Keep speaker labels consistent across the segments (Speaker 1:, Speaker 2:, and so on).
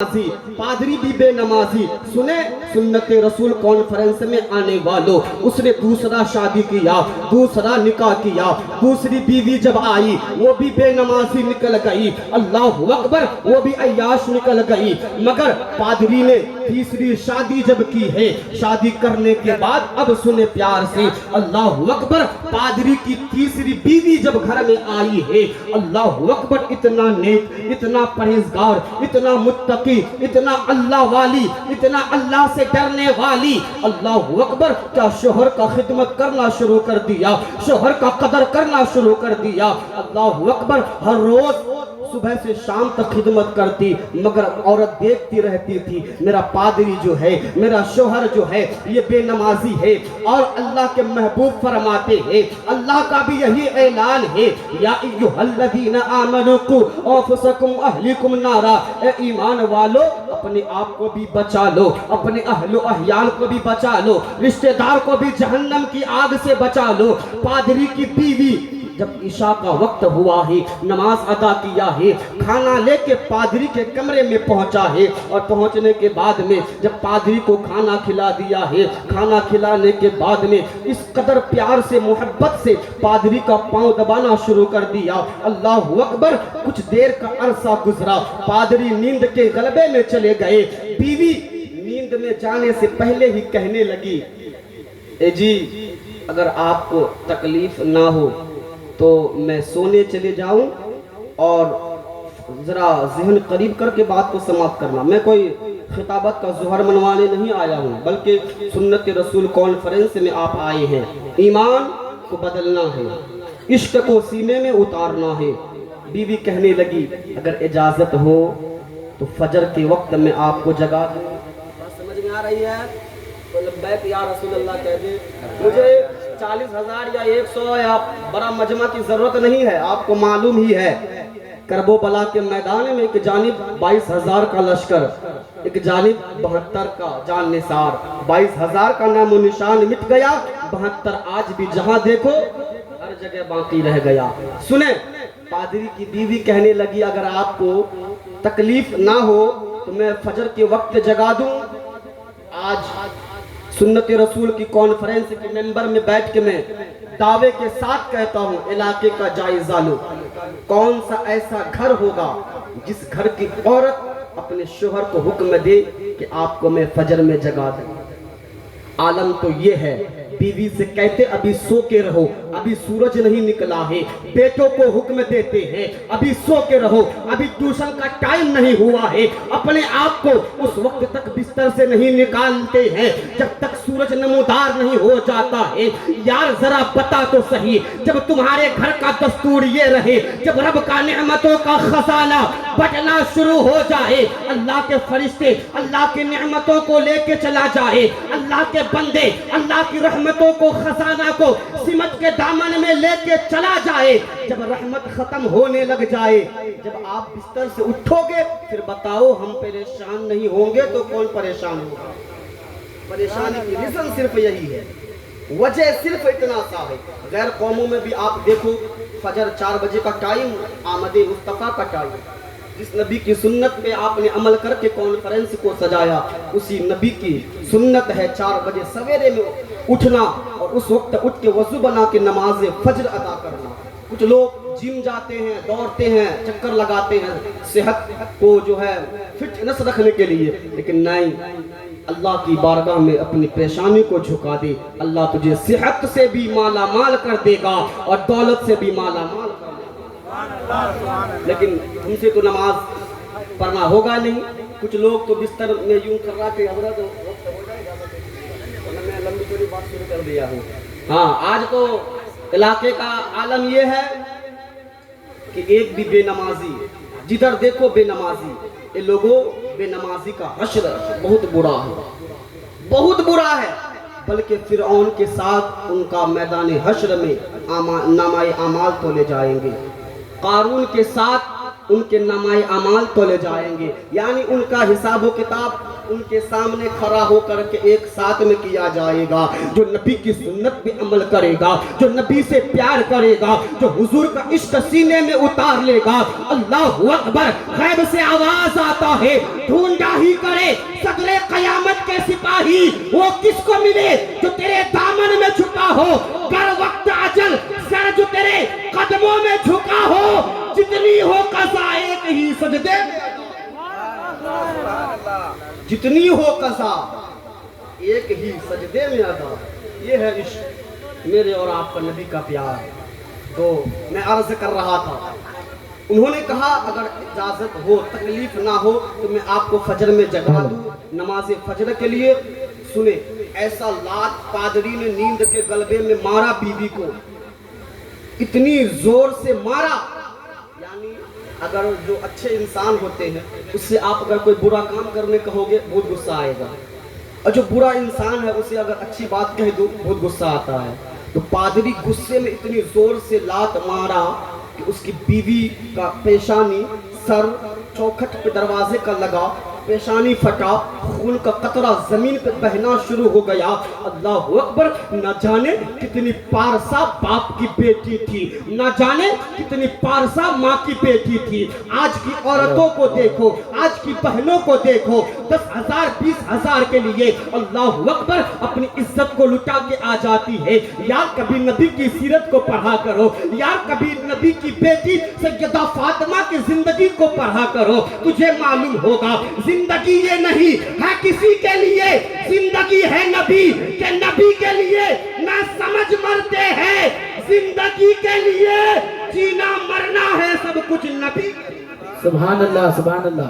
Speaker 1: पादरी भी बेनमाजी। सुने सुन्नत रसूल कॉन्फ्रेंस में आने वालों, उसने दूसरा शादी किया, दूसरा निकाह किया, दूसरी बीवी जब आई वो भी बेनमाजी निकल गई, अल्लाह अकबर, वो भी अय्याश निकल गई। मगर पादरी ने तीसरी शादी जब की है, शादी करने के बाद अब सुने प्यार से, अल्लाह अकबर, पादरी की तीसरी बीवी जब घर में आई है, अल्लाह अकबर, इतना नेक, इतना परहेजगार, इतना मुत्तकी, इतना अल्लाह वाली, इतना अल्लाह से डरने वाली, अल्लाह अकबर, क्या शोहर का खिदमत करना शुरू कर दिया, शोहर का कदर करना शुरू कर दिया। अल्लाह अकबर, हर रोज सुबह से शाम तक खिदमत करती, मगर औरत देखती रहती थी, मेरा पादरी जो है, मेरा शोहर जो है, ये बेनमाजी है। और अल्लाह के महबूब फरमाते हैं, अल्लाह का भी यही ऐलान है, या अय्युहल्लज़ीना आमनू कू अंफुसकुम अहलिकुम नारा, ए ईमान वालो, अपने आप को भी बचा लो, अपने अहलो अहयाल को भी बचा लो, रिश्तेदार को भी जहन्नम की आग से बचा लो। पादरी की बीवी जब ईशा का वक्त हुआ है, नमाज अदा किया है, खाना लेके पादरी के कमरे में पहुंचा है, और पहुंचने के बाद में जब पादरी को खाना खिला दिया है, खाना खिलाने के बाद में इस कदर प्यार से, मोहब्बत से पादरी का पांव दबाना शुरू कर दिया। अल्लाह अकबर, कुछ देर का अरसा गुजरा, पादरी नींद के गलबे में चले गए। बीवी नींद में जाने से पहले ही कहने लगी, ए जी, अगर आपको तकलीफ ना हो तो मैं सोने चले जाऊं, और ज़रा ज़हन करीब करके बात को समाप्त करना। मैं कोई खिताबत का ज़ोहर मनवाने नहीं आया हूं, बल्कि सुन्नत रसूल कॉन्फ्रेंस में आप आए हैं। ईमान को बदलना है, इश्क को सीने में उतारना है। बीवी कहने लगी, अगर इजाज़त हो तो फजर के वक्त में आपको जगा दूं। बात समझ में आ रही है तो लब्बैक या रसूल अल्लाह कह दे। मुझे 40,000 या 100 या बड़ा मजमा की जरूरत नहीं है, आपको मालूम ही है, करबो बला के मैदान में एक जानिब 22,000 का लश्कर, एक जानिब 72 का जान निसार, 22,000 का नामो निशान मिट गया, 72 आज भी जहां देखो हर जगह बाकी रह गया। सुने, पादरी की बीवी कहने लगी, अगर आपको तकलीफ ना हो तो मैं फजर के वक्त जगा दूं। आज सुन्नत रसूल की कॉन्फ्रेंस के मेंबर में बैठ के मैं दावे के साथ कहता हूँ, इलाके का जायजा लो, कौन सा ऐसा घर होगा जिस घर की औरत अपने शोहर को हुक्म दे कि आपको मैं फजर में जगा दूं। आलम तो ये है, बीवी से कहते अभी सो के रहो, अभी सूरज नहीं निकला है, बेटों को हुक्म देते हैं अभी सो के रहो, अभी ट्यूशन का टाइम नहीं हुआ है, अपने आप को उस वक्त तक बिस्तर से नहीं निकालते हैं जब तक सूरज नमूदार नहीं हो जाता है। यार जरा बता तो सही, जब तुम्हारे घर का दस्तूर ये रहे, जब रब का नेमतों का खजाना बटना शुरू हो जाए, अल्लाह के फरिश्ते अल्लाह की नेमतों को लेके चला जाए, अल्लाह के बंदे अल्लाह की रहमतों को, खजाना को सिमट के दामन में लेके चला जाए, जब रहमत खत्म होने लग जाए, जब आप बिस्तर से उठोगे, फिर बताओ हम परेशान नहीं होंगे तो कौन परेशान होगा? परेशानी की रीजन सिर्फ यही है, वजह सिर्फ इतना सा है। गैर कौमों में भी आप देखो, फजर 4 बजे का टाइम, आमदे मुस्तफ़ा का टाइम, जिस नबी की सुन्नत पे आपने अमल करके कॉन्फ्रेंस को सजाया, उसी नबी की सुन्नत है 4 बजे सवेरे में उठना, और उस वक्त उठ के वजू बना के नमाज फजर अदा करना। कुछ लोग जिम जाते हैं, दौड़ते हैं, चक्कर लगाते हैं सेहत को जो है फिटनेस रखने के लिए, लेकिन नहीं, अल्लाह की बारगाह में अपनी परेशानी को झुका दे, अल्लाह तुझे सेहत से भी माला माल कर देगा और दौलत से भी माला माल कर देगा। लेकिन तुमसे तो नमाज पढ़ना होगा नहीं। कुछ लोग तो बिस्तर में यूं कर रहा कि हजरत वक्त हो जाएगा, मैं लंबी चौड़ी बात शुरू कर दिया हूँ। हाँ, आज तो इलाके का आलम ये है कि एक भी बेनमाजी, जिधर देखो बेनमाजी। ये लोगों, बेनमाजी का हश्र बहुत बुरा है, बहुत बुरा है, बल्कि फिरौन के साथ उनका मैदान हश्र में नामाए अमाल तोले जाएंगे, कारून के साथ उनके नामाए अमाल तोले जाएंगे, यानी उनका हिसाब व किताब उनके सामने खड़ा होकर के एक साथ में किया जाएगा। जो नबी की सुन्नत पे अमल करेगा, जो नबी से प्यार करेगा, जो हुजूर का इश्क सीने में उतार लेगा, अल्लाहु अकबर, गैब से आवाज आता है, ढूंढा ही करे सगले कयामत के सिपाही, वो किसको मिले जो तेरे दामन में झुका हो, कर वक्त अजल सर जो तेरे कदमों में झुका हो, जितनी हो कज़ा एक ही सजदे में, जितनी हो कज़ा एक ही सजदे में अदा। ये है इश्क, मेरे और आपका नबी का प्यार। तो मैं अर्ज कर रहा था, उन्होंने कहा अगर इजाजत हो, तकलीफ ना हो तो मैं आपको फजर में जगा दूं नमाज फजर के लिए। सुने, ऐसा लात पादरी ने नींद के गलबे में मारा बीवी को, इतनी जोर से मारा, यानी अगर जो अच्छे इंसान होते हैं उससे आप अगर कोई बुरा काम करने कहोगे बहुत गुस्सा आएगा, और जो बुरा इंसान है उसे अगर अच्छी बात कह दो बहुत गुस्सा आता है। तो पादरी गुस्से में इतनी जोर से लात मारा कि उसकी बीवी का पेशानी, सर चौखट पे दरवाजे का लगा, पेशानी फटा, खून का कतरा जमीन पे बहना शुरू हो गया। अल्लाहु अकबर, न जाने कितनी पारसा बाप की बेटी थी, न जाने कितनी पारसा माँ की बेटी थी। आज की औरतों को देखो, आज की बहनों को देखो, 10,000 20,000 के लिए अल्लाहु अकबर अपनी इज्जत को लुटा के आ जाती है। यार कभी नबी की सीरत को पढ़ा करो, यार कभी नबी की बेटी सैयदा फातिमा की जिंदगी को पढ़ा करो, तुझे मालूम होगा जिंदगी ये नहीं है किसी के लिए, जिंदगी है नबी के, नबी के लिए ना समझ मरते हैं, जिंदगी के लिए जीना मरना है सब कुछ नबी।
Speaker 2: सुभान अल्लाह, सुभान अल्लाह।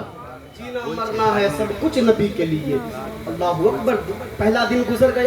Speaker 1: जीना मरना है सब कुछ नबी के लिए। अल्लाहु अकबर। पहला दिन गुजर गया।